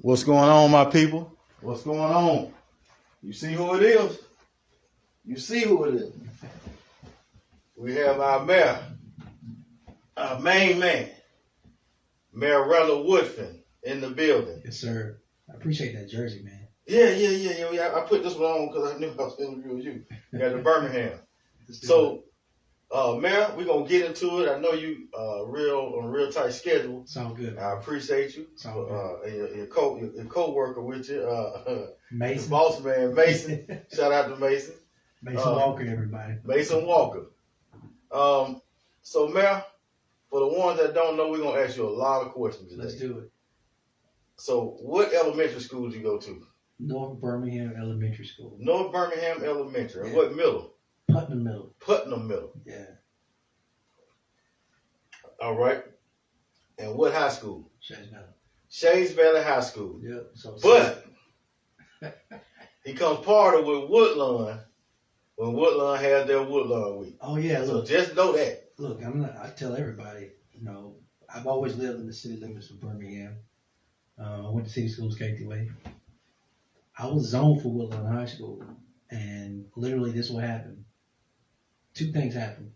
What's going on, my people? What's going on? You see who it is? You see who it is? We have our mayor, our main man, Mayor Randall Woodfin, in the building. Yes, sir. I appreciate that jersey, man. Yeah. I put this one on because I knew I was interviewing you. You got the Birmingham. So, Mayor, we're gonna get into it. I know you on a real tight schedule. Sound good. I appreciate you. Sound good. And your co-worker with you, Mason. the boss man, Mason. Shout out to Mason. Mason Walker, everybody. Mason Walker. So, Mayor, for the ones that don't know, we're gonna ask you a lot of questions today. Let's do it. So, what elementary school did you go to? North Birmingham Elementary School. North Birmingham Elementary. And Yeah. what middle? Putnam Middle. Putnam Middle. Yeah. All right. And what high school? Shades Valley. Shades Valley High School. Yep. So, But he comes party with Woodlawn when Woodlawn has their Woodlawn week. oh yeah, So look, just know that. look. I tell everybody, I've always lived in the city limits of Birmingham. I went to city schools, K-8. I was zoned for Woodlawn High School, and literally this what happened. Two things happened.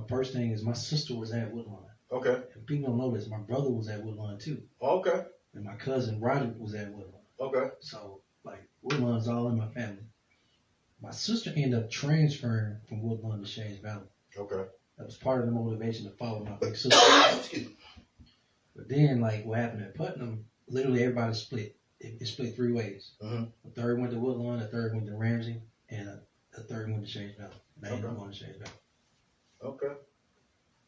First thing is my sister was at Woodlawn. Okay. And people don't know this. My brother was at Woodlawn too. Okay. And my cousin Roger was at Woodlawn. Okay. So, Woodlawn's all in my family. My sister ended up transferring from Woodlawn to Shades Valley. Okay. That was part of the motivation to follow my big sister. Excuse me. But then, what happened at Putnam, literally everybody split. It split three ways. Mm-hmm. A third went to Woodlawn, a third went to Ramsey, and a third went to Shades Valley. They ended up Okay. going to Shades Valley. Okay.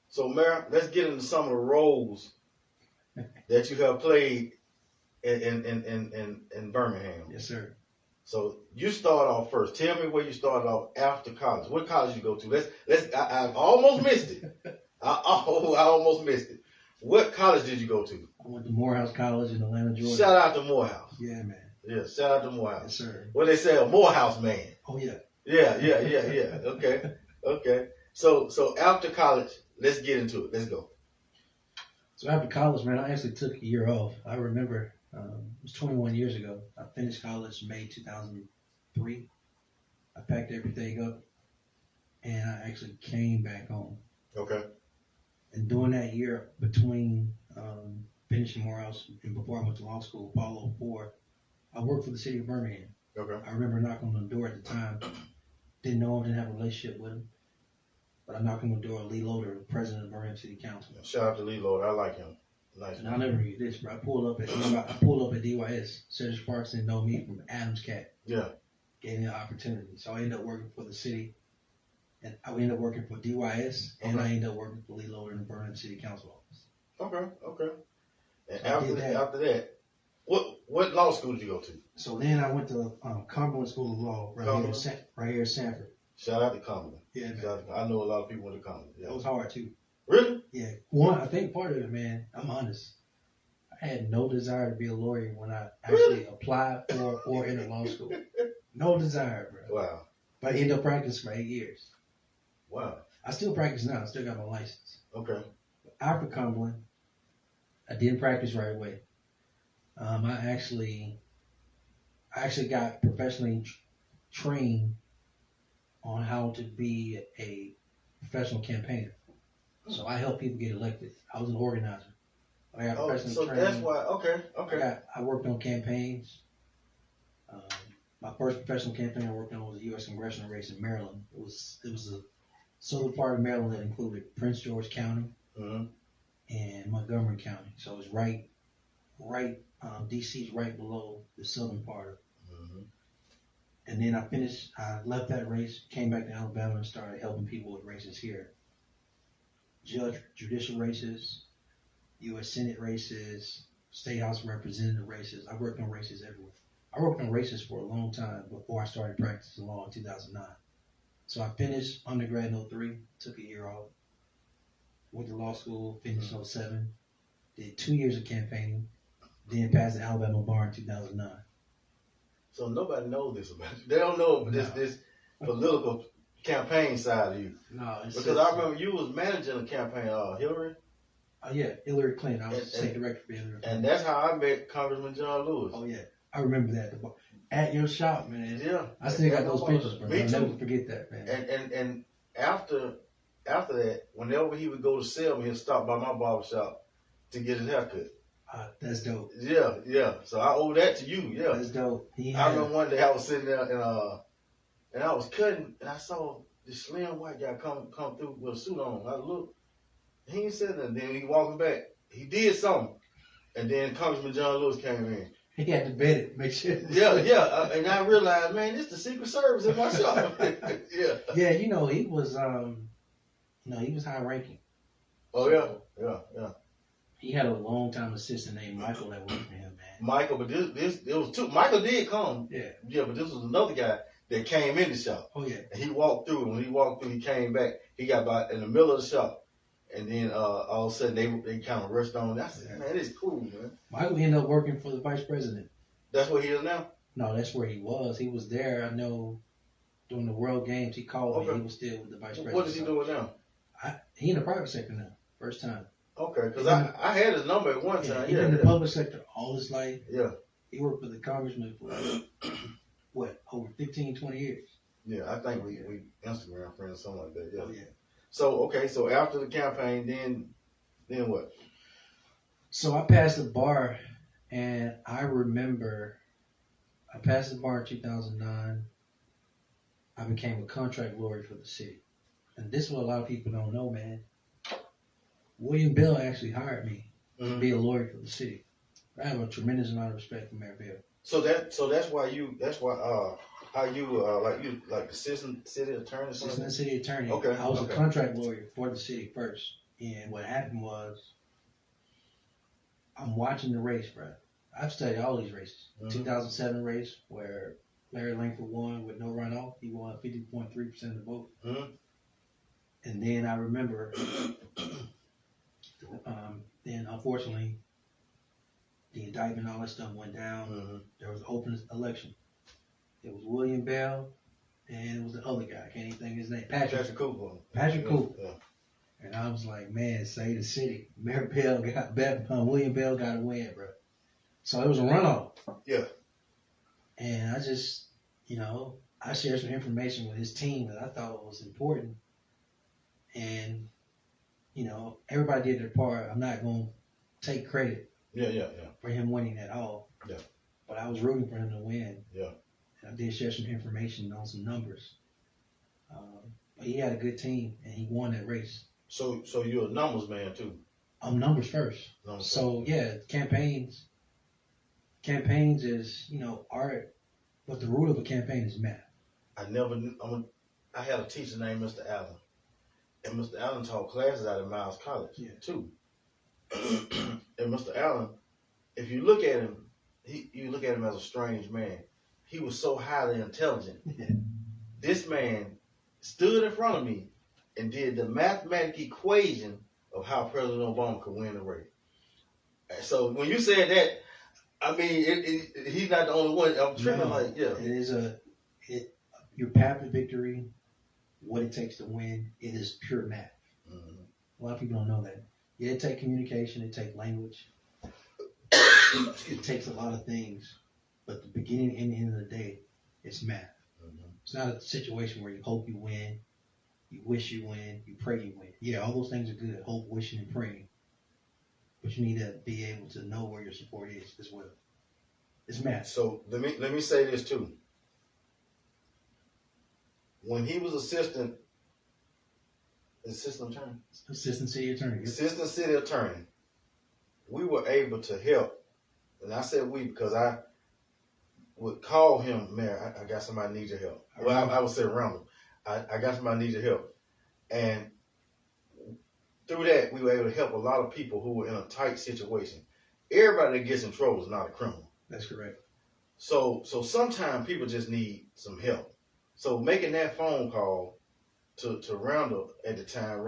So, Mayor, let's get into some of the roles that you have played in Birmingham. Yes, sir. So you start off first. Tell me where you started off after college. What college you go to? I almost missed it. I almost missed it. What college did you go to? I went to Morehouse College in Atlanta, Georgia. Shout out to Morehouse. Yeah, man. Yeah, shout out to Morehouse. Yes, sir. What they say, a Morehouse man. Oh, yeah. Yeah. Okay. So after college, let's get into it. Let's go. So after college, man, I actually took a year off. I remember it was 21 years ago. I finished college May 2003. I packed everything up, and I actually came back home. Okay. And during that year between finishing Morehouse and before I went to law school, Apollo 4, I worked for the city of Birmingham. Okay. I remember knocking on the door at the time. Didn't know him, didn't have a relationship with him. But I knocked on the door of Lee Loader, the president of Birmingham City Council. Shout out to Lee Lord. I like him. Nice. And I'll never forget this, bro. I pulled up at DYS. Cedric Sparks didn't know me from Adams Cat. Yeah. Gave me an opportunity. So I ended up working for the city. And I ended up working for DYS. And I ended up working for Lee Loader in the Birmingham City Council office. Okay. And So after that, what law school did you go to? So then I went to Cumberland School of Law right here in Sanford. Shout out to Cumberland. Yeah, man. I know a lot of people went to Cumberland. Yeah. That was hard too. Really? Yeah. One, I think part of it, man, I'm honest. I had no desire to be a lawyer when I actually applied for or entered law school. No desire, bro. Wow. But I ended up practicing for 8 years. Wow. I still practice now. I still got my license. Okay. After Cumberland, I didn't practice right away. I actually got professionally trained on how to be a professional campaigner. So I helped people get elected. I was an organizer. I got professionally so trained. that's why. Okay. I worked on campaigns. My first professional campaign I worked on was a U.S. congressional race in Maryland. It was a southern part of Maryland that included Prince George County and Montgomery County. So it's right. D.C.'s right below the southern part. And then I left that race, came back to Alabama and started helping people with races here. Judicial races, U.S. Senate races, State House representative races. I worked on races everywhere. I worked on races for a long time before I started practicing law in 2009. So I finished undergrad in 2003, took a year off, went to law school, finished in 2007, did 2 years of campaigning, then passed the Alabama bar in 2009. So nobody knows this about you. They don't know this political campaign side of you. No, because I remember you was managing a campaign, Hillary. Oh yeah, Hillary Clinton. I was And- state director for Hillary Clinton. And that's how I met Congressman John Lewis. Oh yeah, I remember that. At your shop, man. Yeah. I still got those pictures, bro. Me I'll too. never forget that, man. And after that, whenever he would go to sell me, he'd stop by my barbershop to get his haircut. That's dope. Yeah. So I owe that to you. Yeah. That's dope. I remember one day I was sitting there and I was cutting and I saw this slim white guy come through with a suit on. I looked, he ain't said nothing. Then he walking back. He did something, and then Congressman John Lewis came in. He had to vet it, make sure. Yeah. And I realized, man, this the Secret Service in my shop. Yeah. Yeah, he was he was high ranking. Oh yeah. He had a long time assistant named Michael that worked for him, man. Michael, but this it was two. Michael did come. Yeah, but this was another guy that came in the shop. Oh yeah. And he walked through. And when he walked through, he came back. He got about in the middle of the shop, and then all of a sudden they kind of rushed on. I said, man, it's cool, man. Michael ended up working for the vice president. That's where he is now. No, that's where he was. He was there. I know during the World Games he called me. He was still with the vice president. What is he doing now? He in the private sector now. First time. Okay, because I had his number at one time. He been in the public sector all his life. Yeah. He worked for the congressman for over 15, 20 years. Yeah, I think we Instagram friends, something like that. Yeah. Oh, yeah. So after the campaign, then what? So I passed the bar, and I remember I passed the bar in 2009. I became a contract lawyer for the city, and this is what a lot of people don't know, man. William Bell actually hired me to be a lawyer for the city. I have a tremendous amount of respect for Mayor Bell. So that's why how you like assistant city attorney. Assistant city attorney. Okay. I was a contract lawyer for the city first, and what happened was I'm watching the race, bro. I've studied all these races. 2007 race where Larry Langford won with no runoff. He won 50.3% of the vote. And then I remember. Then unfortunately, the indictment and all that stuff went down. There was an open election. It was William Bell, and it was the other guy. I can't even think of his name. Patrick Cooper. Patrick Cooper. Yeah. And I was like, man, save the city. Mayor Bell William Bell got to win, bro. So it was a runoff. Yeah. And I just, I shared some information with his team that I thought was important. And everybody did their part. I'm not going to take credit for him winning at all. Yeah. But I was rooting for him to win. Yeah. And I did share some information on some numbers. But he had a good team, and he won that race. So you're a numbers man, too? I'm numbers first. Yeah, campaigns is, art, but the root of a campaign is math. I had a teacher named Mr. Allen. And Mr. Allen taught classes out at Miles College, too. And Mr. Allen, if you look at him, you look at him as a strange man. He was so highly intelligent. This man stood in front of me and did the mathematical equation of how President Obama could win the race. So when you said that, I mean, he's not the only one. I'm tripping It is your path to victory. What it takes to win, it is pure math. A lot of people don't know that. Yeah, it takes communication, it takes language, it takes a lot of things, but the beginning and the end of the day, it's math. It's not a situation where you hope you win, you wish you win, you pray you win. Yeah, all those things are good, hope, wishing, and praying, but you need to be able to know where your support is as well. It's math. So let me say this too. When he was assistant city attorney, we were able to help. And I said we because I would call him, man, I got somebody needs your help. Well, I would say Randall, I got somebody needs your help. And through that, we were able to help a lot of people who were in a tight situation. Everybody that gets in trouble is not a criminal. That's correct. So sometimes people just need some help. So making that phone call to Randall at the time,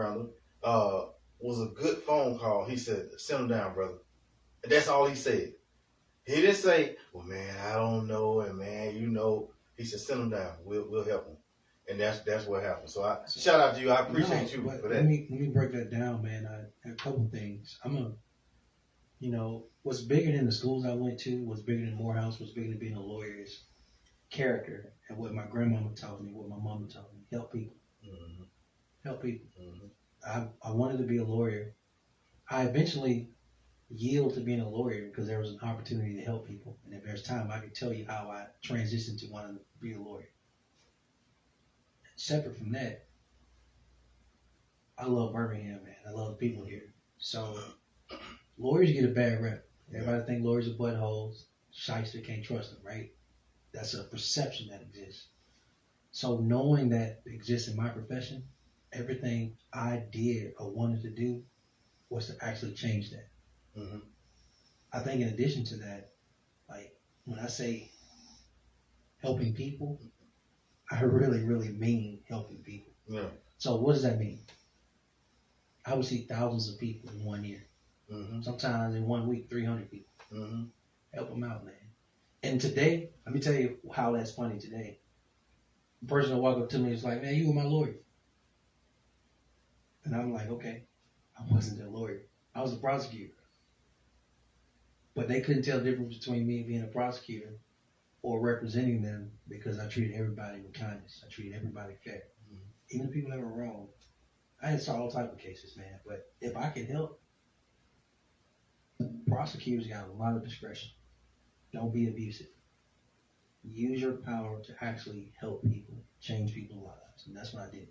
was a good phone call. He said, send him down, brother. And that's all he said. He didn't say, well, man, I don't know. And man, He said, send him down. We'll help him. And that's what happened. So shout out to you. I appreciate you for that. Let me break that down, man. A couple things. What's bigger than the schools I went to, what's bigger than Morehouse, what's bigger than being a lawyer is character and what my grandmama taught me, what my mama taught me. Help people. Mm-hmm. Help people. Mm-hmm. I wanted to be a lawyer. I eventually yielded to being a lawyer because there was an opportunity to help people. And if there's time, I can tell you how I transitioned to wanting to be a lawyer. Separate from that, I love Birmingham, man. I love the people here. So lawyers get a bad rep. Everybody think lawyers are buttholes. Shyster, can't trust them, right? That's a perception that exists. So knowing that exists in my profession, everything I did or wanted to do was to actually change that. Mm-hmm. I think in addition to that, like when I say helping people, I really, really mean helping people. Yeah. So what does that mean? I would see thousands of people in 1 year. Mm-hmm. Sometimes in 1 week, 300 people. Mm-hmm. Help them out, man. And today, let me tell you how that's funny today. The person will walk up to me and is like, man, you were my lawyer. And I'm like, okay, I wasn't a lawyer. I was a prosecutor. But they couldn't tell the difference between me being a prosecutor or representing them because I treated everybody with kindness. I treated everybody fair. Mm-hmm. Even the people that were wrong. I had saw all type of cases, man. But if I can help, prosecutors got a lot of discretion. Don't be abusive. Use your power to actually help people, change people's lives. And that's what I did.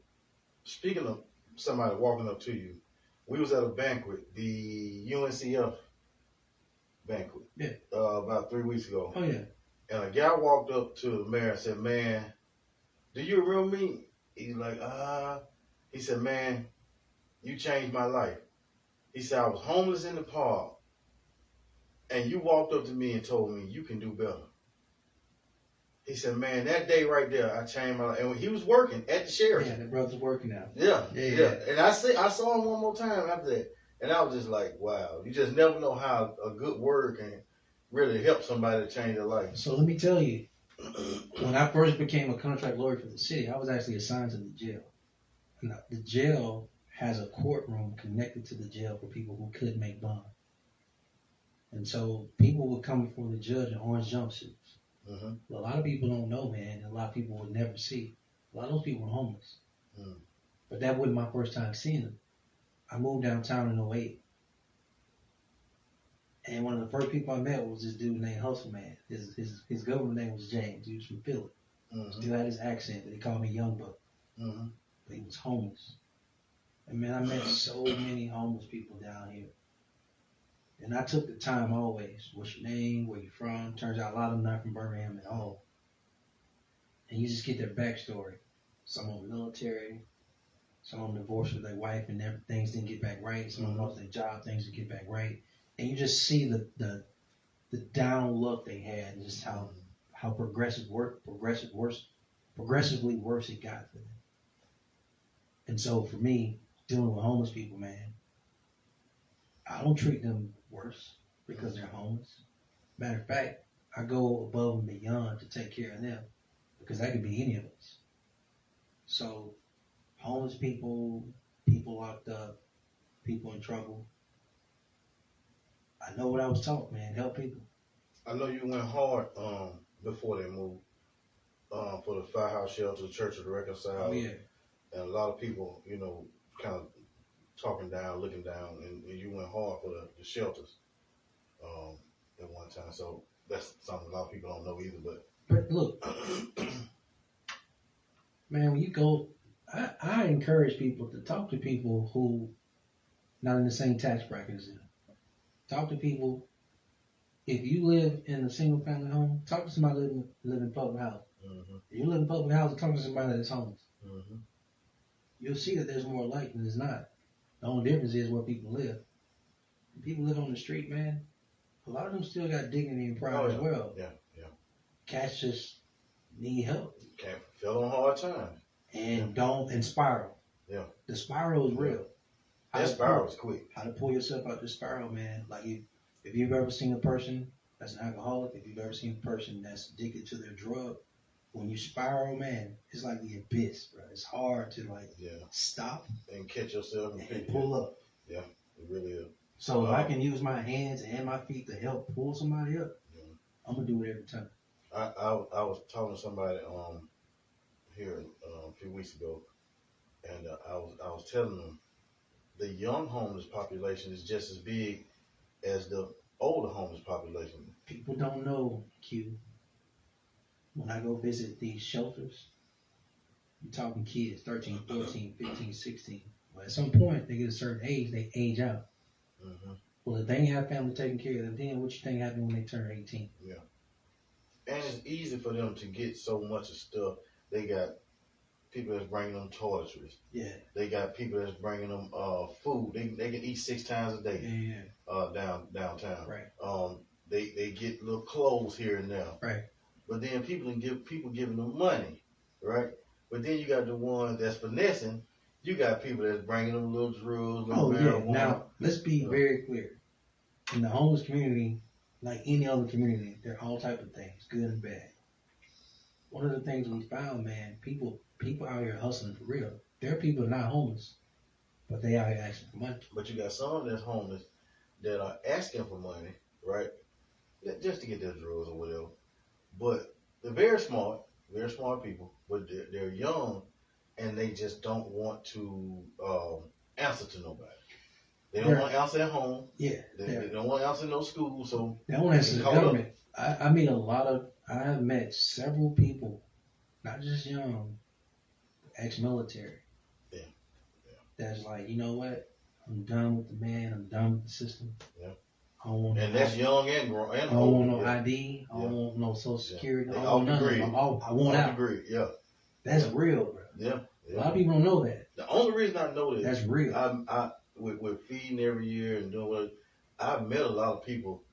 Speaking of somebody walking up to you, we was at a banquet, the UNCF banquet, about 3 weeks ago. Oh, yeah. And a guy walked up to the mayor and said, man, do you remember me? He's like, he said, man, you changed my life. He said, I was homeless in the park, and you walked up to me and told me you can do better. He said, man, that day right there, I changed my life. And when he was working at the sheriff. Yeah, the brother's working now. Yeah. And I saw him one more time after that. And I was just like, wow, you just never know how a good word can really help somebody to change their life. So let me tell you, when I first became a contract lawyer for the city, I was actually assigned to the jail. Now, the jail has a courtroom connected to the jail for people who couldn't make bond. And so people would come before the judge in orange jumpsuits. Mm-hmm. A lot of people don't know, man, and a lot of people would never see. A lot of those people were homeless. Mm. But that wasn't my first time seeing them. I moved downtown in 2008. And one of the first people I met was this dude named Hustle Man. His government name was James. He was from Philly. Mm-hmm. Still had his accent, but he called me Young Buck. Mm-hmm. But he was homeless. And man, I met so many homeless people down here. And I took the time always. What's your name? Where you from? Turns out a lot of them not from Birmingham at all. And you just get their backstory. Some of them military. Some of them divorced with their wife and things didn't get back right. Some of them lost their job, things didn't get back right. And you just see the down look they had and just how progressively worse it got for them. And so for me, dealing with homeless people, man, I don't treat them worse because they're homeless. Matter of fact, I go above and beyond to take care of them because that could be any of us. So homeless people, people locked up, people in trouble. I know what I was taught, man. Help people. I know you went hard before they moved for the firehouse shelter, Church of the Reconciled. Oh, yeah. And a lot of people, kind of talking down, looking down, and you went hard for the shelters at one time. So that's something a lot of people don't know either. But look, man, when you go, I encourage people to talk to people who not in the same tax bracket as them. Talk to people. If you live in a single family home, talk to somebody live in public house. Mm-hmm. If you live in public house, talk to somebody that's homeless. Mm-hmm. You'll see that there's more light than there's not. The only difference is where people live. When people live on the street, man, a lot of them still got dignity and pride as well. Yeah. Cats just need help. Can't feel on hard times. And spiral. Yeah. The spiral is real. That spiral is quick. How to pull yourself out the spiral, man. Like if you've ever seen a person that's an alcoholic, if you've ever seen a person that's addicted to their drug, when you spiral, man, it's like the abyss, bro. It's hard to like stop and catch yourself and pull up. Yeah, it really is. So if I can use my hands and my feet to help pull somebody up, I'm gonna do it every time. I was talking to somebody here a few weeks ago, and I was telling them the young homeless population is just as big as the older homeless population. People don't know, Q. When I go visit these shelters, you're talking kids, 13, 14, 15, 16. But at some point, they get a certain age, they age out. Mm-hmm. Well, if they ain't have family taking care of them, then what you think happened when they turn 18? Yeah. And it's easy for them to get so much of stuff. They got people that's bringing them toiletries. Yeah. They got people that's bringing them food. They can eat 6 times a day. Yeah. Downtown. Right. They get little clothes here and there. Right. But then people giving them money, right? But then you got the ones that's finessing. You got people that's bringing them little drugs, little marijuana. Now let's be very clear. In the homeless community, like any other community, there are all type of things, good and bad. One of the things we found, man, people out here hustling for real. There are people not homeless, but they out here asking for money. But you got some that's homeless that are asking for money, right? Just to get their drugs or whatever. But they're very smart people, but they're young, and they just don't want to answer to nobody. They don't want to answer at home. Yeah. They don't want to answer in no school, so they don't answer the government. I meet I have met several people, not just young, ex-military. Yeah. That's like, you know what? I'm done with the man. I'm done with the system. Yeah. I don't want that's young and grown. I don't want no ID. I don't want no Social Security. I don't want nothing. I want out. Yeah. That's real, bro. Yeah. A lot of people don't know that. The only reason I know this, that's real. I with feeding every year and doing what I've met a lot of people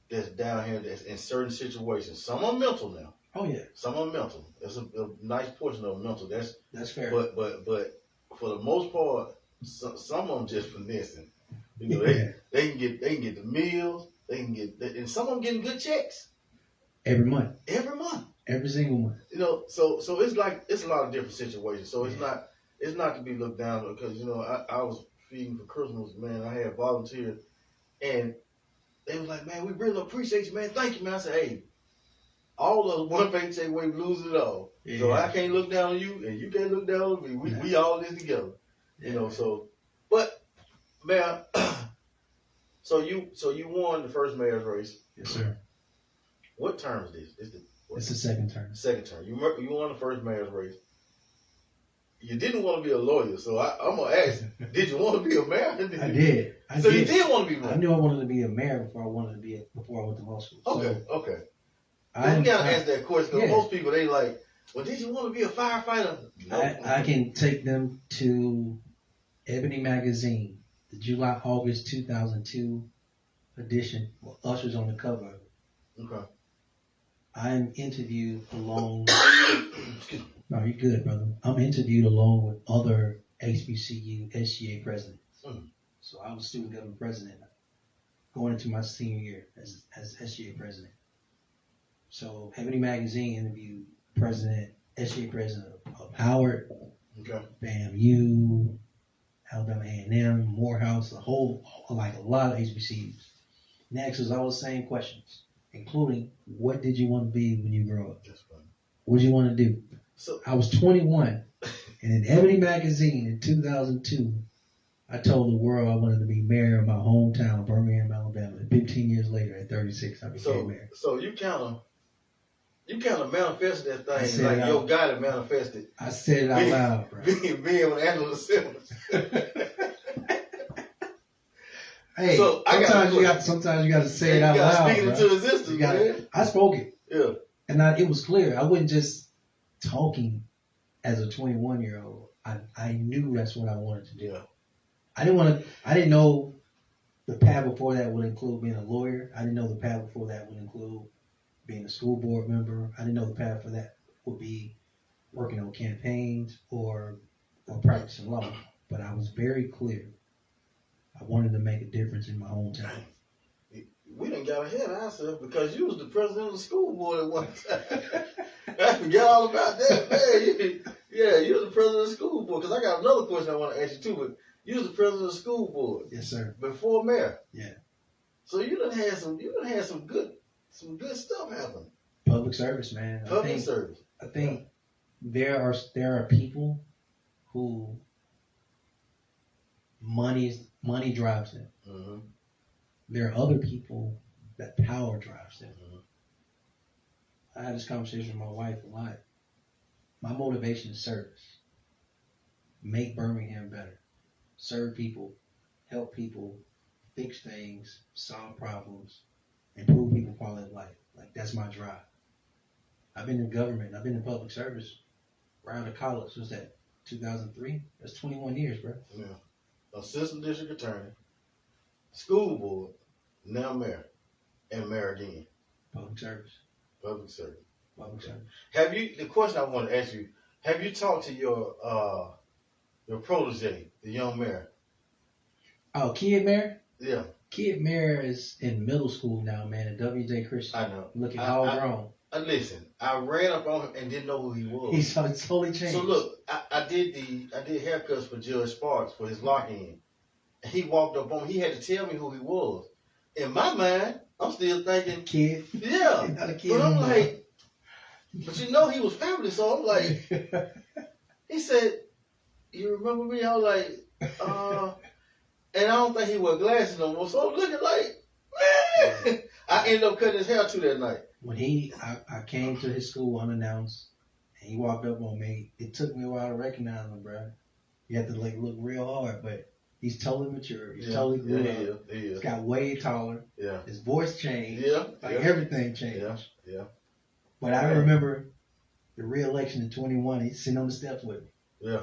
that's down here that's in certain situations. Some are mental now. Oh yeah. Some are mental. There's a nice portion of mental. That's fair. But for the most part, some of them just finessing. You know, they can get the meals. They can get, and some of them getting good checks every month. Every single month. You know, so it's like it's a lot of different situations. So it's not to be looked down on, because you know I was feeding for Christmas, man. I had volunteers, and they was like, man, we really appreciate you, man. Thank you, man. I said, hey, all of one paycheck away, we lose it all. Yeah. So I can't look down on you, and you can't look down on me. We all in this together. You know, so, but man, so you won the first mayor's race. Yes, sir. What term is this? It's the second term. Second term. You won the first mayor's race. You didn't want to be a lawyer, so I'm gonna ask: did you want to be a mayor? I did. You did want to be mayor. I knew I wanted to be a mayor before I went to law school. Okay. You gotta ask that question, because most people they like, well, did you want to be a firefighter? No. I can take them to Ebony Magazine, the July-August 2002 edition. Well, Usher's on the cover. Okay. I'm interviewed along. No, you're good, brother. I'm interviewed along with other HBCU SGA presidents. So I was student government president going into my senior year as SGA president. So Ebony Magazine interviewed SGA president of Howard, FAMU, Alabama A&M, Morehouse, a lot of HBCUs. Next was all the same questions, including what did you want to be when you grow up? That's funny. What did you want to do? So I was 21, and in Ebony Magazine in 2002, I told the world I wanted to be mayor of my hometown, Birmingham, Alabama. And 15 years later, at 36, I became mayor. So you kind of manifested that thing like your guy that manifested. I said it out loud, bro. Being with Angela Simmons. Hey, so sometimes you got to say it out loud. Speak it into existence, man. I spoke it. Yeah. And it was clear. I wasn't just talking as a 21-year-old. I knew that's what I wanted to do. Yeah. I didn't know the path before that would include being a lawyer. I didn't know the path before that would include being a school board member. I didn't know the path for that would be working on campaigns or practicing law. But I was very clear. I wanted to make a difference in my hometown. we done got ahead of ourselves because you was the president of the school board at one time. I forgot all about that, man. You was the president of the school board. Because I got another question I want to ask you too. But you was the president of the school board. Yes, sir. Before mayor. Yeah. So you done had some good stuff happen. Public service, man. Public service. I think there are people who money drives them. Mm-hmm. There are other people that power drives them. Mm-hmm. I had this conversation with my wife a lot. My motivation is service. Make Birmingham better. Serve people, help people, fix things, solve problems, improve people's quality of life. Like, that's my drive. I've been in government. I've been in public service right out of college. What's that, 2003? That's 21 years, bro. Yeah. Assistant district attorney, school board, now mayor, and mayor again. Public service. Public service. Public service. The question I want to ask you, have you talked to your protege, the young mayor? Oh, Kid Mayor? Yeah. Kid Mayor is in middle school now, man, at WJ Christian. I know. Looking all grown. Listen, I ran up on him and didn't know who he was. He's totally changed. So look, I did haircuts for Judge Sparks for his lock-in. And he walked up on me. He had to tell me who he was. In my mind, I'm still thinking, kid. Yeah. Not a kid But I'm anymore. like, but you know he was family, so I'm like, he said, you remember me? I was like, and I don't think he wore glasses no more. So I'm looking like, man. I ended up cutting his hair too that night. When I came to his school unannounced, and he walked up on me, it took me a while to recognize him, bro. You have to look real hard, but he's totally mature. He's totally grew up. He is. He's got way taller. Yeah. His voice changed. Yeah. Everything changed. Yeah. But I remember the re-election in 21. He's sitting on the steps with me. Yeah.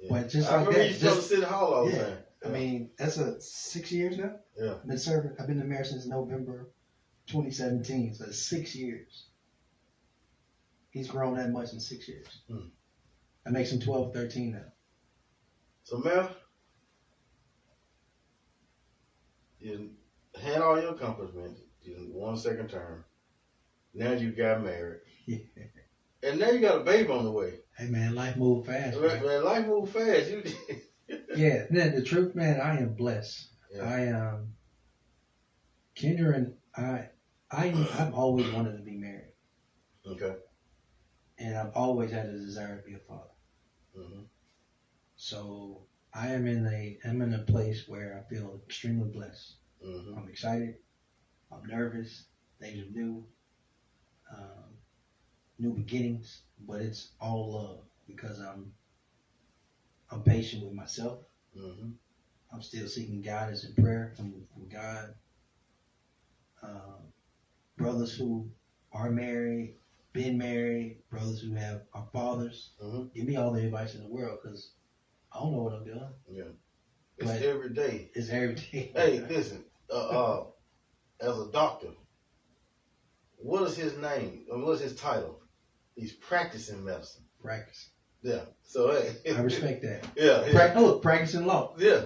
But just I like remember that, he used to go to City Hall all the time. I mean, that's 6 years now. Yeah. I've been the mayor since November 2017, so it's 6 years. He's grown that much in 6 years. That makes him 12, 13 now. So, Mayor, you had all your accomplishments. You won a second term. Now you got married. Yeah. And now you got a baby on the way. Hey, man, life moved fast. Man, life moved fast. Yeah, man, the truth, man, I am blessed. Yeah. Kendra and I've always wanted to be married. Okay. And I've always had a desire to be a father. Mm-hmm. So I'm in a place where I feel extremely blessed. Mm-hmm. I'm excited. I'm nervous. Things are new. New beginnings, but it's all love because I'm patient with myself. Mm-hmm. I'm still seeking guidance in prayer from God. Brothers who are married, been married, brothers who are fathers. Mm-hmm. Give me all the advice in the world because I don't know what I'm doing. Yeah. It's But every day. it's every day. Hey, listen, as a doctor, what is his name? What is his title? He's practicing medicine. Practice. Yeah. So, hey. I respect that. Yeah. Look, practicing law. Yeah.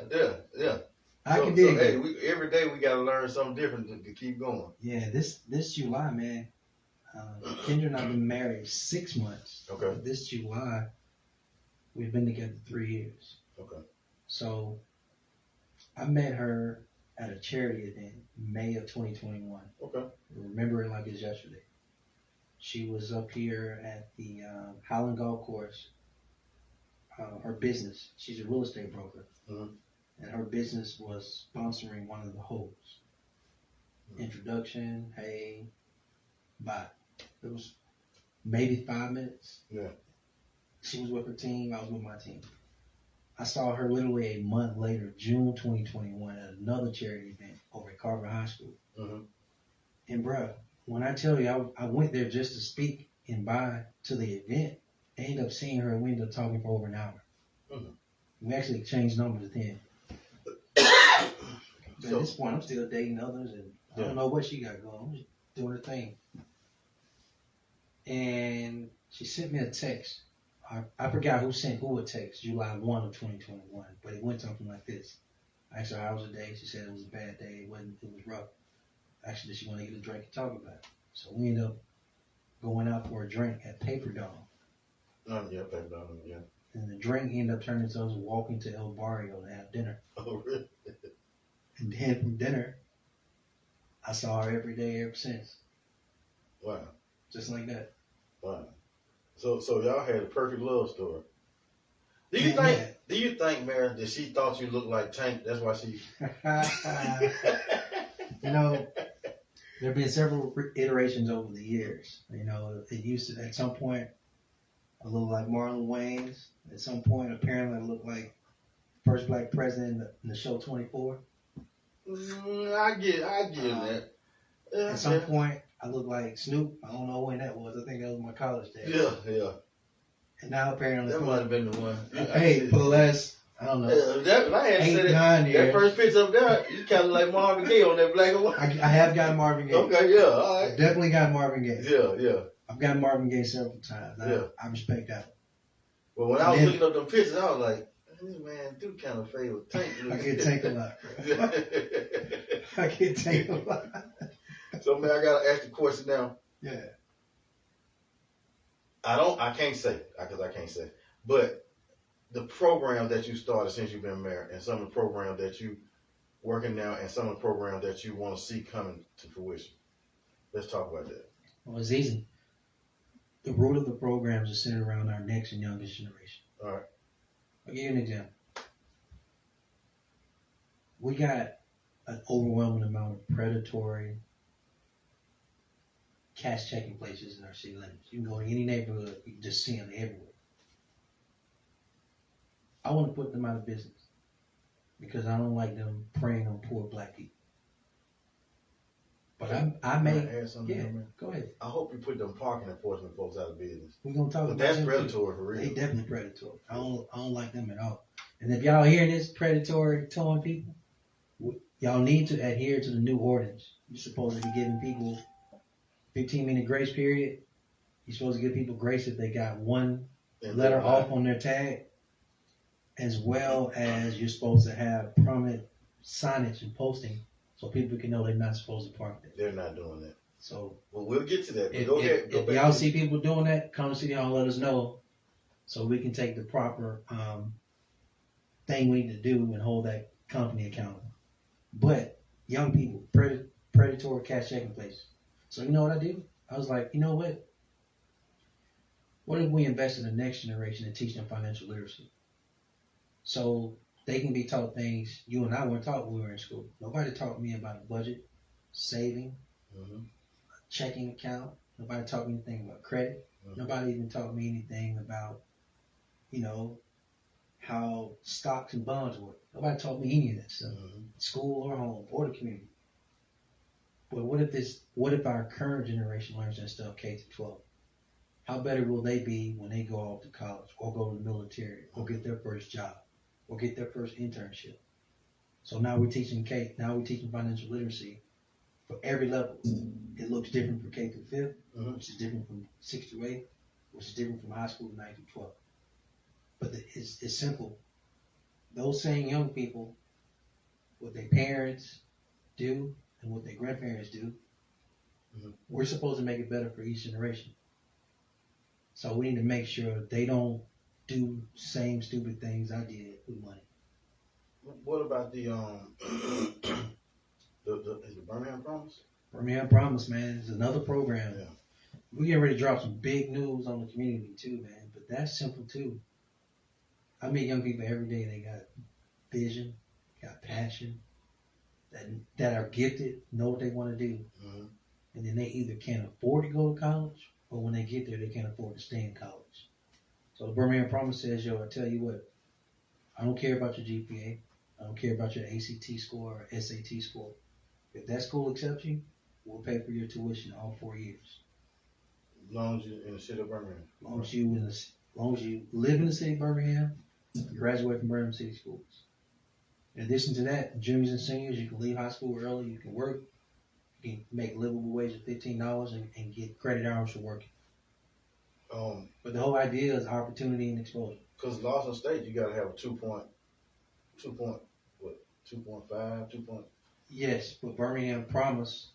I can dig hey, it. every day we got to learn something different to keep going. Yeah, this July, man, Kendra and I have been married 6 months. Okay. This July, we've been together 3 years. Okay. So I met her at a charity event in May of 2021. Okay. I remember it like it's yesterday. She was up here at the Highland Golf Course. Her business, she's a real estate broker. Mm-hmm. And her business was sponsoring one of the holes. Introduction, hey, bye. It was maybe 5 minutes. Yeah. She was with her team, I was with my team. I saw her literally a month later, June 2021, at another charity event over at Carver High School. Mm-hmm. And bruh, when I tell you I went there just to speak and buy to the event, I ended up seeing her and we ended up talking for over an hour. Mm-hmm. We actually exchanged numbers then. But at this point, I'm still dating others, and I don't know what she got going. I'm just doing her thing. And she sent me a text. I forgot who sent who a text, July 1 of 2021, but it went something like this. I asked her how was the day. She said it was a bad day. It was rough. Actually, she wanted to get a drink and talk about it. So we ended up going out for a drink at Paper Dome. Yeah, Paper Dome, yeah. And the drink ended up turning into us walking to El Barrio to have dinner. Oh, really? And then from dinner, I saw her every day ever since. Wow. Just like that. Wow. So y'all had a perfect love story. Do you think, Mary, that she thought you looked like Tank? That's why she. You know, there have been several iterations over the years. You know, it used to, at some point, I looked like Marlon Wayans. At some point, apparently, I looked like first black president in the show 24. I get that. At some point, I looked like Snoop. I don't know when that was. I think that was my college days. Yeah. And now apparently, that might have been the one. Hey, for the last, I don't know, 8, 9 years. That first picture up there, you kind of like Marvin Gaye on that black and white. I have gotten Marvin Gaye. Okay, yeah, all right. I've definitely got Marvin Gaye. Yeah. I've gotten Marvin Gaye several times. Yeah. I respect that. Well, when I was looking up them pictures, I was like, this man do kind of favor Tank. I get Tank a lot. I get Tank a lot. So, man, I got to ask the question now. Yeah. I can't say, because I can't say, but the programs that you started since you've been married and some of the programs that you working now and some of the programs that you want to see coming to fruition. Let's talk about that. Well, it's easy. The root of the programs is centered around our next and youngest generation. All right. I'll give you an example. We got an overwhelming amount of predatory cash checking places in our city limits. You can go to any neighborhood, you can just see them everywhere. I want to put them out of business because I don't like them preying on poor black people. But I may add something. Yeah, go ahead. I hope you put them parking enforcement folks out of business. We're gonna talk about that's predatory for real. They definitely predatory. I don't like them at all. And if y'all hear this predatory towing people, y'all need to adhere to the new ordinance. You're supposed to be giving people 15-minute grace period. You're supposed to give people grace if they got one letter off on their tag, as well as you're supposed to have prominent signage and posting so people can know they're not supposed to park there. They're not doing that. So, well, we'll get to that. If y'all see people doing that, come to City Hall and let us know so we can take the proper thing we need to do and hold that company accountable. But young people, predatory cash checking place. So you know what I do? I was like, you know what? What if we invest in the next generation and teach them financial literacy? So they can be taught things you and I weren't taught when we were in school. Nobody taught me about a budget, saving, a checking account. Nobody taught me anything about credit. Nobody even taught me anything about, how stocks and bonds work. Nobody taught me any of that stuff, school or home or the community. But what if our current generation learns that stuff K through 12? How better will they be when they go off to college or go to the military or get their first job or get their first internship? So now we're teaching financial literacy for every level. It looks different for K through 5th, which is different from 6th through 8th, which is different from high school 9th through 12. But it's simple. Those same young people, what their parents do and what their grandparents do, we're supposed to make it better for each generation. So we need to make sure they don't do same stupid things I did with money. What about the Birmingham Promise? Birmingham Promise, man, is another program. Yeah. We're getting ready to drop some big news on the community too, man. But that's simple too. I meet young people every day. They got vision, got passion, that are gifted, know what they want to do, and then they either can't afford to go to college, or when they get there, they can't afford to stay in college. So the Birmingham Promise says, I tell you what, I don't care about your GPA. I don't care about your ACT score or SAT score. If that school accepts you, we'll pay for your tuition all 4 years. As long as you're in the city of Birmingham. As long as you live in the city of Birmingham, you graduate from Birmingham City Schools. In addition to that, juniors and seniors, you can leave high school early, you can work, you can make livable wage of $15 and get credit hours for working. But the whole idea is opportunity and exposure. Because Lawson State, you got to have a 2.5. Yes, but Birmingham Promise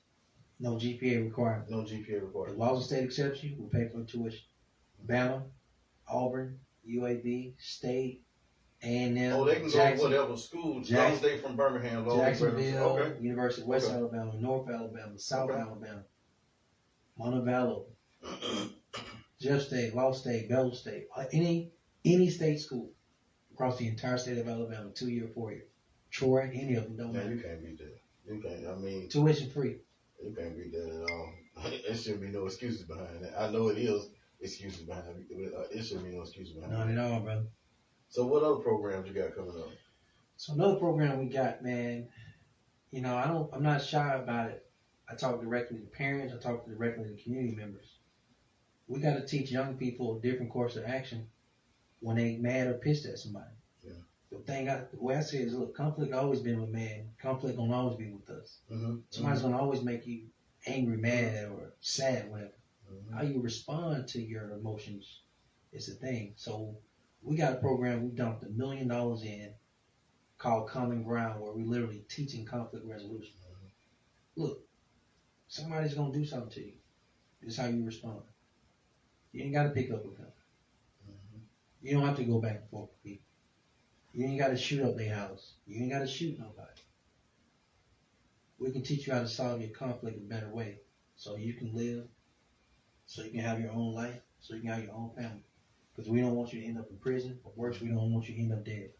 No GPA requirement. No GPA If required. Walton State accepts you, we'll pay for the tuition. Bama, Auburn, UAB, State, A&M, Oh, they can Jackson, go to whatever school. As long Jackson, as they from Birmingham. As long as they Jacksonville, okay. University of West Okay. Alabama, North Alabama, South Okay. Alabama, Montevallo, Jeff State, Law State, Bell State, any state school across the entire state of Alabama, 2-year, 4-year. Troy, any of them don't Man, matter. you can't beat that. You can't. I mean, Tuition free. you can't beat that at all. There shouldn't be no excuses behind that. I know it is excuses behind it. It shouldn't be no excuses behind None it. at all, brother. So what other programs you got coming up? So another program we got, man, you know, I'm not shy about it. I talk directly to parents. I talk directly to community members. We got to teach young people a different course of action when they mad or pissed at somebody. Yeah. The way I say it is, look, conflict always been with man. Conflict gonna always be with us. Mm-hmm. Somebody's gonna always make you angry, mad, or sad, whatever. Mm-hmm. How you respond to your emotions is the thing. So we got a program we dumped $1 million in called Common Ground, where we literally teaching conflict resolution. Look, somebody's gonna do something to you. This is how you respond. You ain't gotta pick up a gun. You don't have to go back and forth with people. You ain't gotta shoot up their house. You ain't gotta shoot nobody. We can teach you how to solve your conflict a better way, so you can live, so you can have your own life, so you can have your own family. Because we don't want you to end up in prison, or worse, we don't want you to end up dead.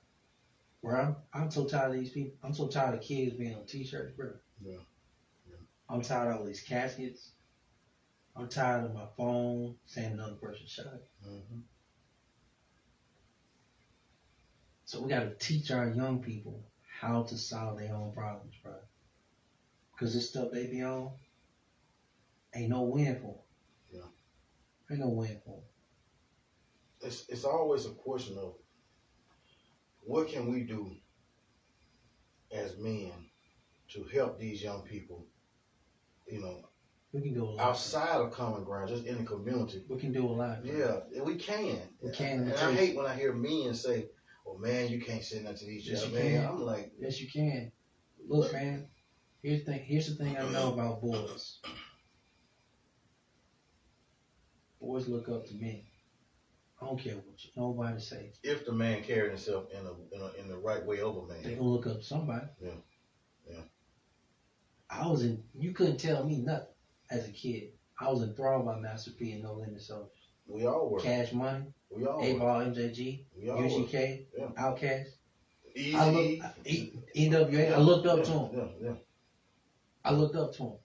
Where I'm so tired of these people. I'm so tired of kids being on t-shirts, bro. Yeah. I'm tired of all these caskets. I'm tired of my phone saying another person shot. Mm-hmm. So we got to teach our young people how to solve their own problems, bro. Because this stuff they be on ain't no win for them. Yeah. Ain't no win for them. It's always a question of what can we do as men to help these young people, you know, We can do a lot. outside of Common Ground, just in the community. We can do a lot. Bro. Yeah, we can. We can. And I hate when I hear men say, "Oh man, you can't say nothing to these Yes, young you man." can. I'm like, Yes, you can. Look, man. Here's the thing I know about boys. Boys look up to me. I don't care what nobody say. if the man carried himself in the right way over They man. gonna look up to somebody. Yeah. Yeah. You couldn't tell me nothing as a kid. I was enthralled by Master P and No Limit Soldiers. We all were. Cash Money, We all A were. Ball, MJG, We all were. UGK, Yeah. Outkast. Easy. NWA. I looked up to him. Yeah, yeah. I looked up to him.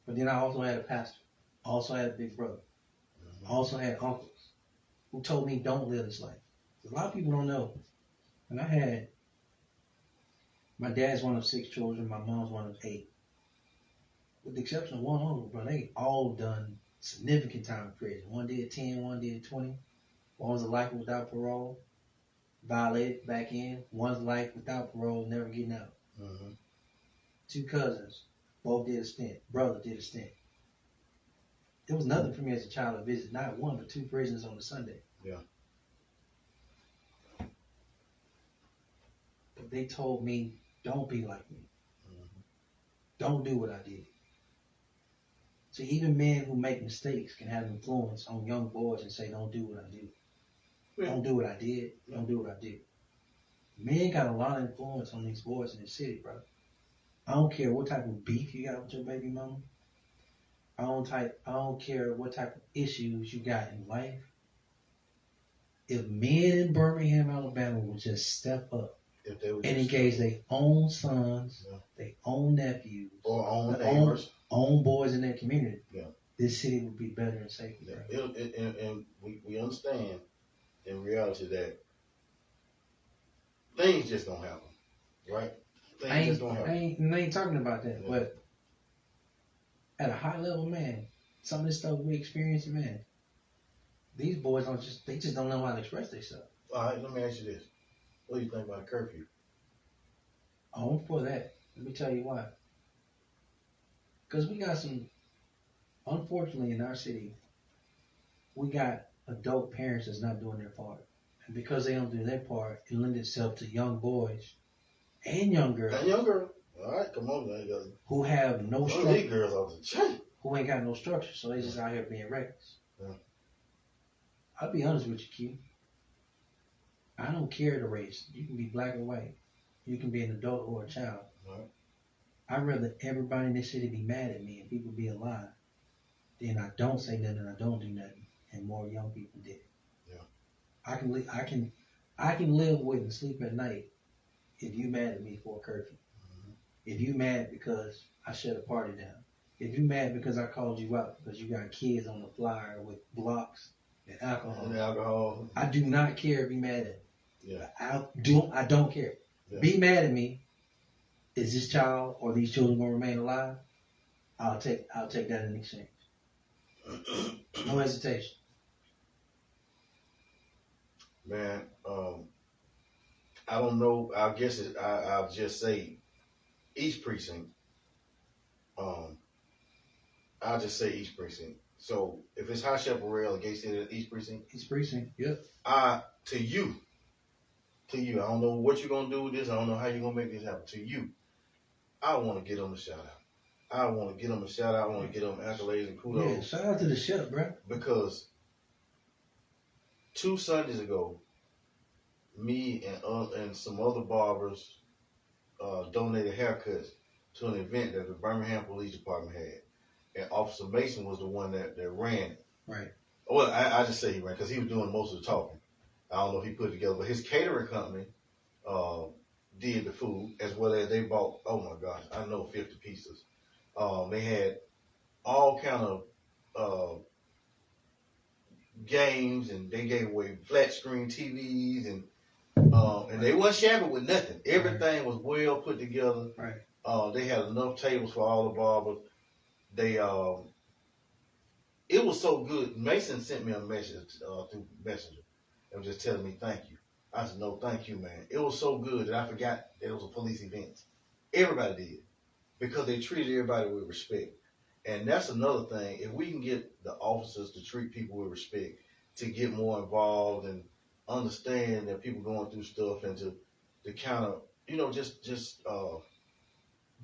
But then I also had a pastor. I also had a big brother. I also had uncles who told me don't live this life. A lot of people don't know. And my dad's one of 6 children, my mom's one of 8. With the exception of one uncle, bro, they all done significant time in prison. One did 10, one did 20. One was a life without parole, violated back in. One's life without parole, never getting out. Mm-hmm. 2 cousins, both did a stint. Brother did a stint. There was nothing for me as a child to visit, not 1 but 2 prisons on a Sunday. Yeah. But they told me, don't be like me. Mm-hmm. Don't do what I did. So even men who make mistakes can have influence on young boys and say, don't do what I do. Yeah. Don't do what I did. Don't do what I did. Men got a lot of influence on these boys in the city, bro. I don't care what type of beef you got with your baby mama. I don't care what type of issues you got in life. If men in Birmingham, Alabama would just step up and engage their own sons, their own nephews, or own neighbors, own boys in their community, yeah, this city would be better and safer. Yeah. And we understand in reality that things just don't happen, right? Things just don't happen. I ain't talking about that, Yeah. but at a high level, man, some of this stuff we experience, man, these boys just don't know how to express themselves. All right, let me ask you this. What do you think about a curfew? I'm for that. Let me tell you why. Because we got unfortunately in our city, we got adult parents that's not doing their part. And because they don't do their part, it lends itself to young boys and young girls. And young girl. All right, come on, man. who have no These structure, girls off the chain. who ain't got no structure, so they just out here being reckless. Yeah. I'll be honest with you, Q. I don't care the race. You can be black or white. You can be an adult or a child. Right. I'd rather everybody in this city be mad at me and people be alive than I don't say nothing and I don't do nothing and more young people did. Yeah. I can live with and sleep at night if you mad at me for a curfew. Mm-hmm. If you mad because I shut a party down. If you mad because I called you out because you got kids on the flyer with blocks and alcohol. And alcohol. I do not care if you mad at me. Yeah. I don't care. Yeah. Be mad at me. Is this child or these children gonna remain alive? I'll take that in exchange. No hesitation. Man, I don't know. I guess I'll just say each precinct. I'll just say each precinct. So if it's High Chaparral, Gate City, each precinct. Each precinct. Yep. To you. I don't know what you're gonna do with this. I don't know how you're gonna make this happen. To you, I want to get them a shout out. I want to get them a shout out. I want to get them accolades and kudos. Yeah, shout out to the ship, bro. Because 2 Sundays ago, me and some other barbers donated haircuts to an event that the Birmingham Police Department had. And Officer Mason was the one that ran it. Right. Well, I just say he ran because he was doing most of the talking. I don't know if he put it together, but his catering company did the food as well as they bought, oh my gosh, I know 50 pieces. They had all kind of games, and they gave away flat screen TVs, and they wasn't shabby with nothing. Everything was well put together. Right. They had enough tables for all the barbers. It was so good. Mason sent me a message through Messenger. It was just telling me thank you. I said, no, thank you, man. It was so good that I forgot that it was a police event. Everybody did. Because they treated everybody with respect. And that's another thing. If we can get the officers to treat people with respect, to get more involved and understand that people going through stuff, and to kind of, just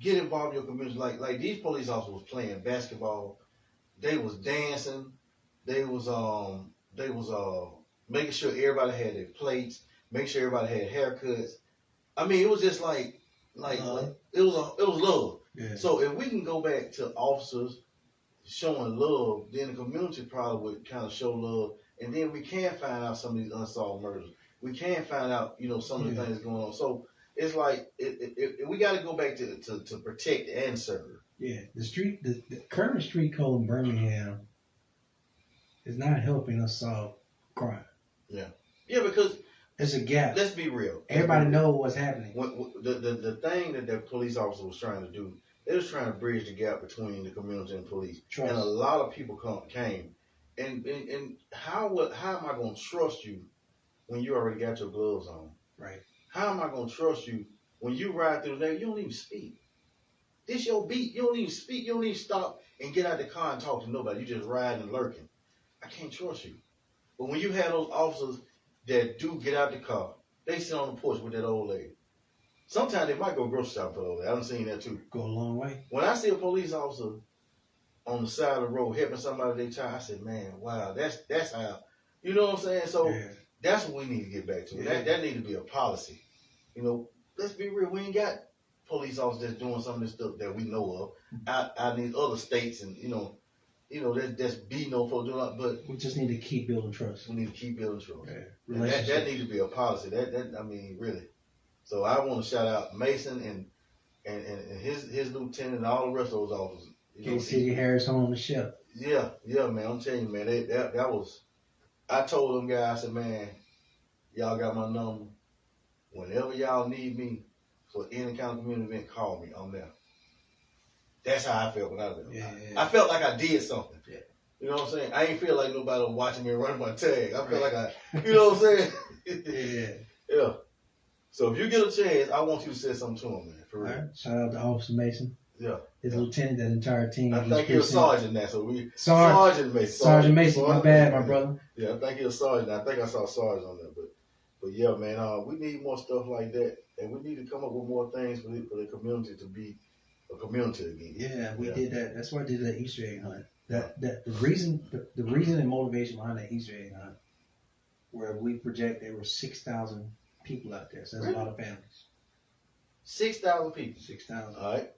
get involved in your community. Like these police officers was playing basketball. They was dancing. They was making sure everybody had their plates, making sure everybody had haircuts. I mean, it was just like it was love. Yeah. So if we can go back to officers showing love, then the community probably would kind of show love, and then we can find out some of these unsolved murders. We can find out, some of the things going on. So it's like we got to go back to protect and serve. Yeah, the current street code in Birmingham is not helping us solve crime. Yeah, because there's a gap. Let's be real. Everybody knows what's happening. The thing that the police officer was trying to do, they was trying to bridge the gap between the community and police. Trust. And a lot of people came. And how am I going to trust you when you already got your gloves on? Right. How am I going to trust you when you ride through there? You don't even speak. This your beat. You don't even speak. You don't even stop and get out the car and talk to nobody. You just riding and lurking. I can't trust you. But when you have those officers that do get out the car, they sit on the porch with that old lady. Sometimes they might go grocery shopping for the old lady. I've seen that too. Go a long way. When I see a police officer on the side of the road helping somebody they child, I said, man, wow, that's how, you know what I'm saying? So that's what we need to get back to. Yeah. That need to be a policy. Let's be real. We ain't got police officers that's doing some of this stuff that we know of out in these other states, and that's be no folks doing that. But we just need to keep building trust. We need to keep building trust. Yeah. That needs to be a policy. That I mean, really. So I want to shout out Mason and his lieutenant and all the rest of those officers. Gate City, Harris on the ship. Yeah, man. I'm telling you, man. That was. I told them guys, I said, man, y'all got my number. Whenever y'all need me for any kind of community event, call me. I'm there. That's how I felt when I was there. Yeah. I felt like I did something. Yeah. You know what I'm saying? I ain't feel like nobody was watching me run my tag. I feel like you know what I'm saying? Yeah. So if you get a chance, I want you to say something to him, man. For real. Right. Shout out to Officer Mason. Yeah. His lieutenant, that entire team. I think you're a sergeant now, so Sergeant Mason. Sergeant Mason, my bad, my brother. Yeah, I think you're a sergeant. I think I saw a sergeant on there, but But yeah, man, we need more stuff like that, and we need to come up with more things for the community to be a community again. Yeah, we did that. That's why I did that Easter egg hunt. Yeah. That the reason and motivation behind that Easter egg hunt, where we project there were 6,000 people out there. So that's a lot of families. 6,000 people. 6,000. All right.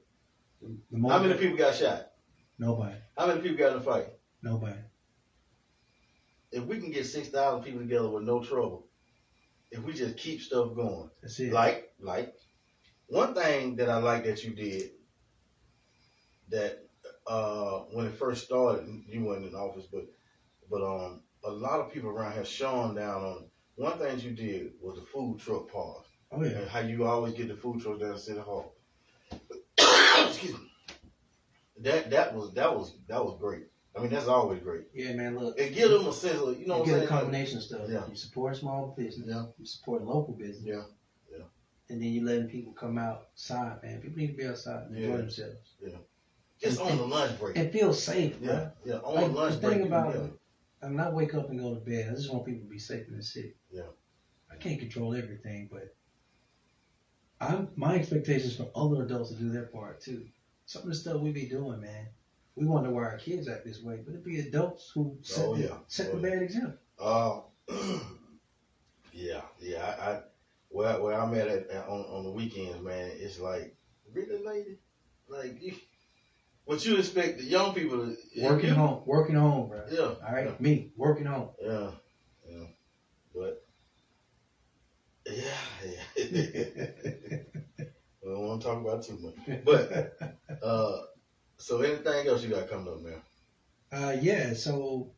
The How many people got shot? Nobody. How many people got in the fight? Nobody. If we can get 6,000 people together with no trouble, if we just keep stuff going, that's it. Like one thing that I like that you did, that when it first started, you weren't in office, but a lot of people around here shone down on it. One thing you did was the food truck pause. Oh yeah. And how you always get the food trucks down City Hall. Excuse me. That was great. I mean, that's always great. Yeah, man. Look, it gives them a sense of, you know, what I'm saying? A combination of stuff. Yeah. You support small business. Yeah. You support local business. Yeah. And then you letting people come outside, man. People need to be outside and enjoy themselves. Yeah. Just on the lunch break. And feel safe, Yeah. bro. Yeah. On the lunch break. The thing about it, I mean, I wake up and go to bed. I just want people to be safe in the city. Yeah. I can't control everything, but my expectations for other adults to do their part too. Some of the stuff we be doing, man. We wonder why our kids act this way, but it'd be adults who set the bad example. Yeah. Where I'm at on the weekends, man, it's like, really, lady? Like, what you expect the young people to... Working home, bro. Yeah. All right? Yeah. Me, working home. Yeah. But, yeah. We don't want to talk about too much. But, so anything else you got coming up, man? Yeah, so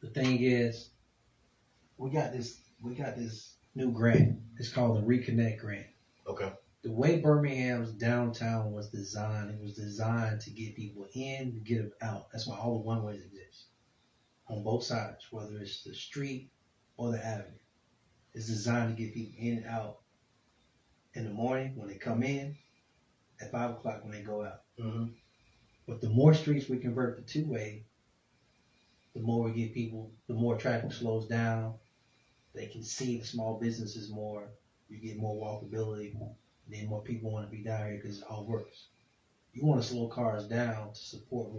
the thing is, we got this new grant. It's called the Reconnect Grant. Okay. The way Birmingham's downtown was designed, it was designed to get people in, to get them out. That's why all the one-ways exist on both sides, whether it's the street or the avenue. It's designed to get people in and out in the morning when they come in, at 5 o'clock when they go out. Mm-hmm. But the more streets we convert to two-way, the more we get people, the more traffic slows down. They can see the small businesses more. You get more walkability. Then more people want to be down here because it all works. You want to slow cars down to support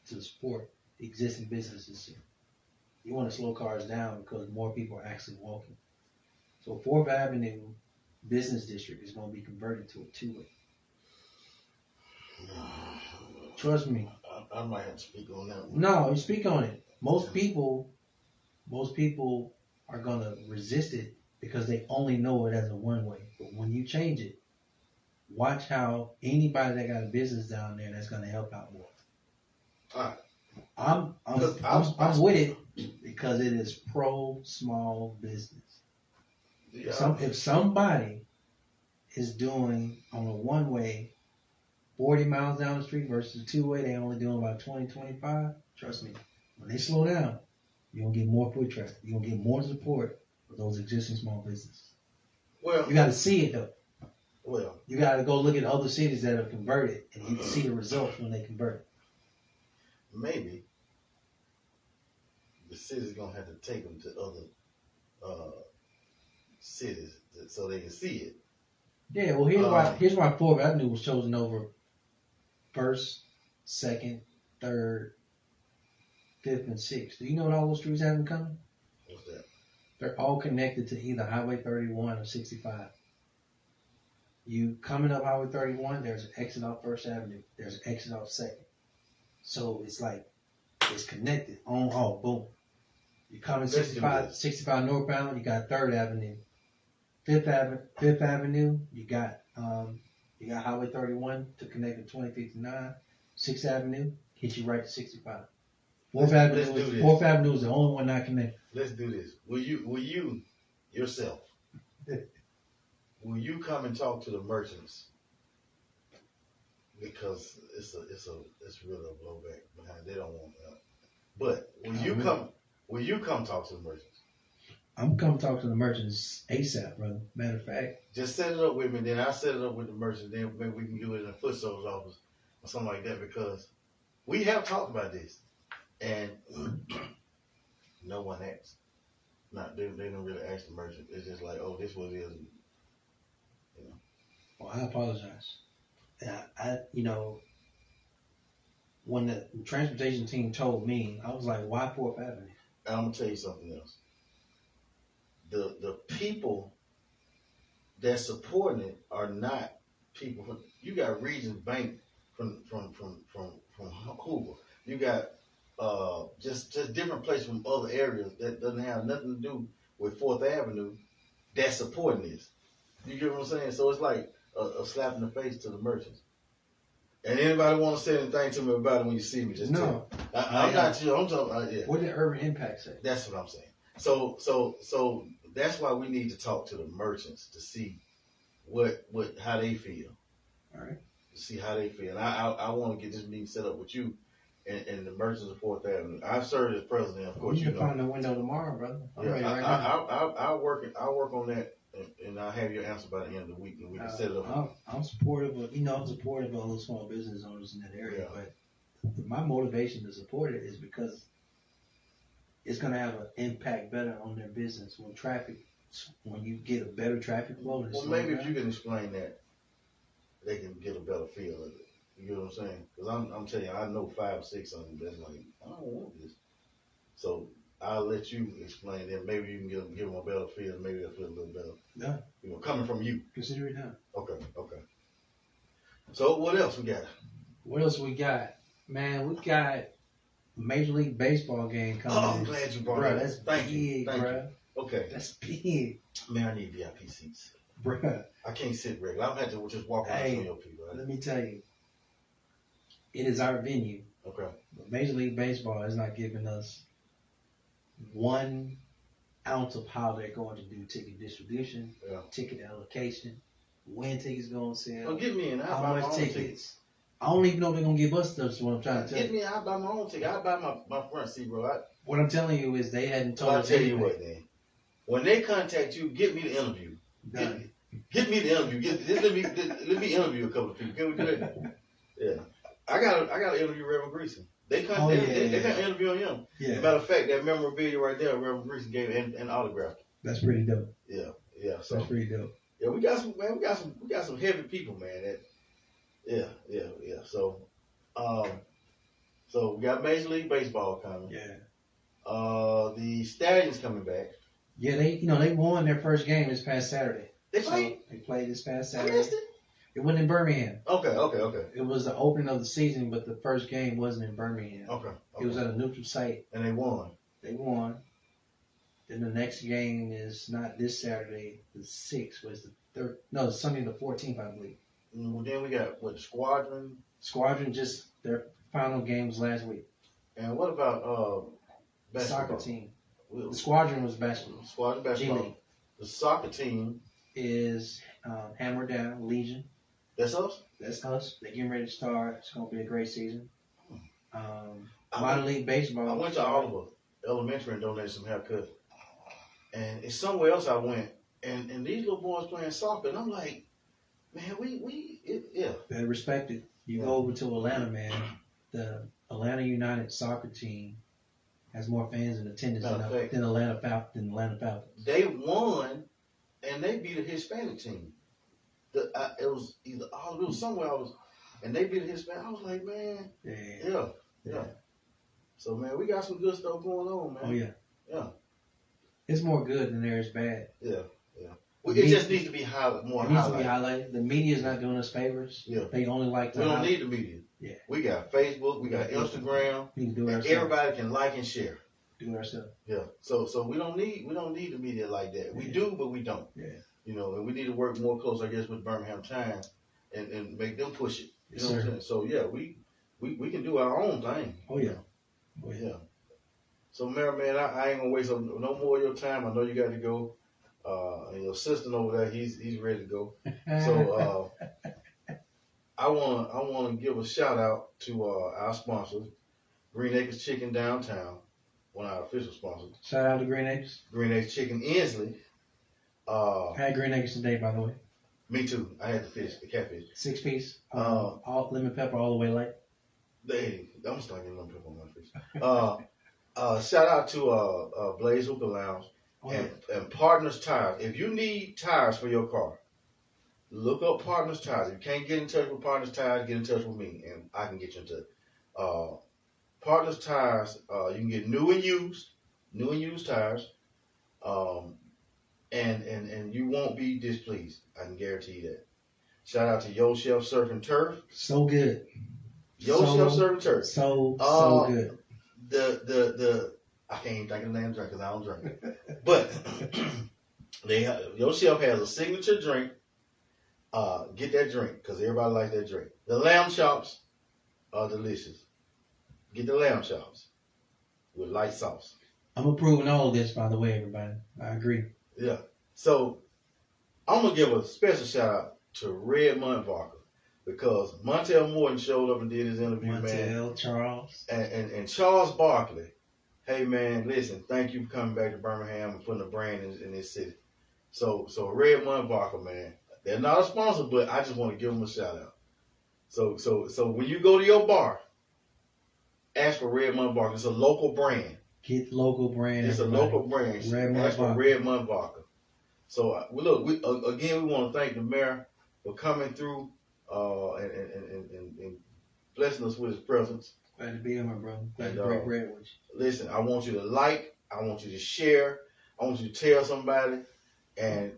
the existing businesses here. You want to slow cars down because more people are actually walking. So 4th Avenue Business District is going to be converted to a two-way. Trust me. I might have to speak on that one. No, you speak on it. Most people are going to resist it because they only know it as a one-way. But when you change it, watch how anybody that got a business down there that's going to help out more. All right. I'm with it because it is pro small business. Yeah. If somebody is doing on a one-way 40 miles down the street versus a two-way, they only doing about 20, 25, trust me, when they slow down, you're going to get more foot traffic. You're going to get more support for those existing small businesses. Well, you got to see it, though. Well, you got to go look at other cities that have converted, and you can see the results when they convert. Maybe the city's going to have to take them to other cities so they can see it. Yeah, well, here's why 4th Avenue was chosen over 1st, 2nd, 3rd, 5th, and 6th. Do you know what all those streets have in common? What's that? They're all connected to either Highway 31 or 65. You coming up Highway 31, there's an exit off 1st Avenue. There's an exit off 2nd. So it's like, it's connected. On, off, boom. You coming 65 northbound, you got 3rd Avenue. 5th Avenue, you got Highway 31 to connect to 2059. 6th Avenue, hit you right to 65. 4th Avenue is the only one not connected. Let's do this. Will you yourself, will you come and talk to the merchants? Because it's really a blowback behind. They don't want that. But will you come talk to the merchants? I'm coming to talk to the merchants ASAP, brother. Matter of fact. Just set it up with me, then I'll set it up with the merchants. Then maybe we can do it in the foot soldiers office or something like that, because we have talked about this and no one asked. Not they don't really ask the merchant. It's just like, oh, this what it is. You know. Well, I apologize. You know, when the transportation team told me, I was like, why 4th Avenue? And I'm gonna tell you something else. The people that supporting it are not people. You got Regions Bank from Hoover. You got just different places from other areas that doesn't have nothing to do with 4th Avenue that's supporting this. You get what I'm saying? So it's like a slap in the face to the merchants. And anybody want to say anything to me about it when you see me, just tell me. I'm not you. I'm talking about, yeah. What did Urban Impact say? That's what I'm saying. So that's why we need to talk to the merchants to see how they feel. All right. To see how they feel. And I want to get this meeting set up with you and the merchants of 4th Avenue. I've served as president, of course. You can find the window tomorrow, brother. I'm ready right now. I'll work on that, and I'll have your answer by the end of the week, and we can set it up. I'm supportive of, I'm supportive of all the small business owners in that area, but my motivation to support it is because it's going to have an impact better on their business when you get a better traffic flow. Well, maybe if you can explain that, they can get a better feel of it. You know what I'm saying? Because I'm telling you, I know 5 or 6 of them that's like, I don't want this. So I'll let you explain that. Maybe you can give them a better feel. Maybe they'll feel a little better. Yeah. You know, coming from you. Consider it done. Okay. So what else we got? What else we got? Man, we got Major League Baseball game coming. Oh, I'm glad you brought that. That's big, bro. Okay. That's big. Man, I need VIP seats. Bruh. I can't sit regular. I'm going to have to just walk around some of your people. Right? Let me tell you. It is our venue. Okay. But Major League Baseball is not giving us 1 ounce of how they're going to do ticket distribution, ticket allocation, when tickets going to sell. Well, give me an. How much tickets. I don't even know if they're going to give us stuff. That's what I'm trying to tell you. Give me. I'll buy my own ticket. I'll buy my front seat, bro. What I'm telling you is they hadn't told us. I'll tell you what, then. When they contact you, get me the interview. Get me the interview. Let me interview a couple of people. Can we do that? Yeah. I got to interview Reverend Greason. They can't interview him. Yeah. Matter of fact, that memorabilia right there, Reverend Greason gave and autographed. That's pretty dope. Yeah. So that's pretty dope. Yeah, we got some heavy people, man. Yeah. So we got Major League Baseball coming. Yeah. The Stallions coming back. Yeah, they won their first game this past Saturday. They played? They played this past Saturday. It wasn't in Birmingham. Okay. It was the opening of the season, but the first game wasn't in Birmingham. Okay. It was at a neutral site. And they won. Then the next game is not this Saturday, the 6th, was the third. No, Sunday the 14th, I believe. Well, then we got, the Squadron? Squadron, just their final game was last week. And what about basketball? Soccer team. The Squadron was basketball. Squadron basketball. The soccer team is Hammer Down, Legion. That's us? That's us. They're getting ready to start. It's going to be a great season. Minor League Baseball. I went to Oliver Elementary and donated some haircuts. And it's somewhere else I went. And these little boys playing soccer. And I'm like, man, yeah. Better respect it. You go over to Atlanta, man. The Atlanta United soccer team has more fans in attendance than Atlanta Falcons. They won, and they beat a Hispanic team. It was either Oliver, it was somewhere and they beat a Hispanic. I was like, man, yeah. So, man, we got some good stuff going on, man. Oh, yeah. Yeah. It's more good than there is bad. Yeah. Well, it just needs to be more highlighted. It needs to be highlighted. The media's not doing us favors. Yeah. They only like to. We don't need the media. Yeah. We got Facebook. We got Instagram. We can do it ourselves. Everybody can like and share. Do it ourselves. Yeah. So we don't need the media like that. We do, but we don't. Yeah. You know, and we need to work more close, I guess, with Birmingham Times and make them push it. You know what I'm saying? So yeah, we can do our own thing. Oh yeah. Yeah. So Mary, man, I ain't gonna waste no more of your time. I know you got to go. And your assistant over there, he's ready to go. So I wanna give a shout out to our sponsors, Green Acres Chicken Downtown, one of our official sponsors. Shout out to Green Acres. Green Acres Chicken Inslee. I had Green Acres today, by the way. Me too. I had the catfish. 6-piece. All lemon pepper all the way light. I'm gonna start getting lemon pepper on my fish. Shout out to Blaze Hookah Lounge. and Partners Tires. If you need tires for your car, look up Partners Tires. If you can't get in touch with Partners Tires, get in touch with me, and I can get you in touch. Partners Tires, you can get new and used tires, and you won't be displeased. I can guarantee you that. Shout out to Yo Chef Surf and Turf. So good. Yo Chef Surf and Turf. So good. The I can't even think of the name drink because I don't drink. But Yo Chef has a signature drink. Get that drink because everybody likes that drink. The lamb chops are delicious. Get the lamb chops with light sauce. I'm approving all of this, by the way, everybody. I agree. Yeah. So I'm gonna give a special shout out to Redmond Barker because Montel Morton showed up and did his interview, man. Charles. And Charles Barkley. Hey man, listen, thank you for coming back to Birmingham and putting a brand in this city. So Redmond Barker, man. They're not a sponsor, but I just want to give them a shout out. So when you go to your bar, ask for Redmond Barker. It's a local brand. Get local brand. It's everybody. A local brand. Ask for Redmond Barker. So look, we want to thank the mayor for coming through and blessing us with his presence. Glad to be here, my brother. Glad to break bread with you. Listen, I want you to like. I want you to share. I want you to tell somebody. And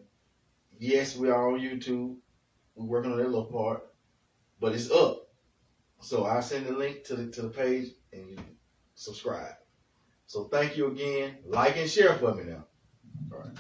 yes, we are on YouTube. We're working on that little part, but it's up. So I send the link to the page and you subscribe. So thank you again. Like and share for me now. All right.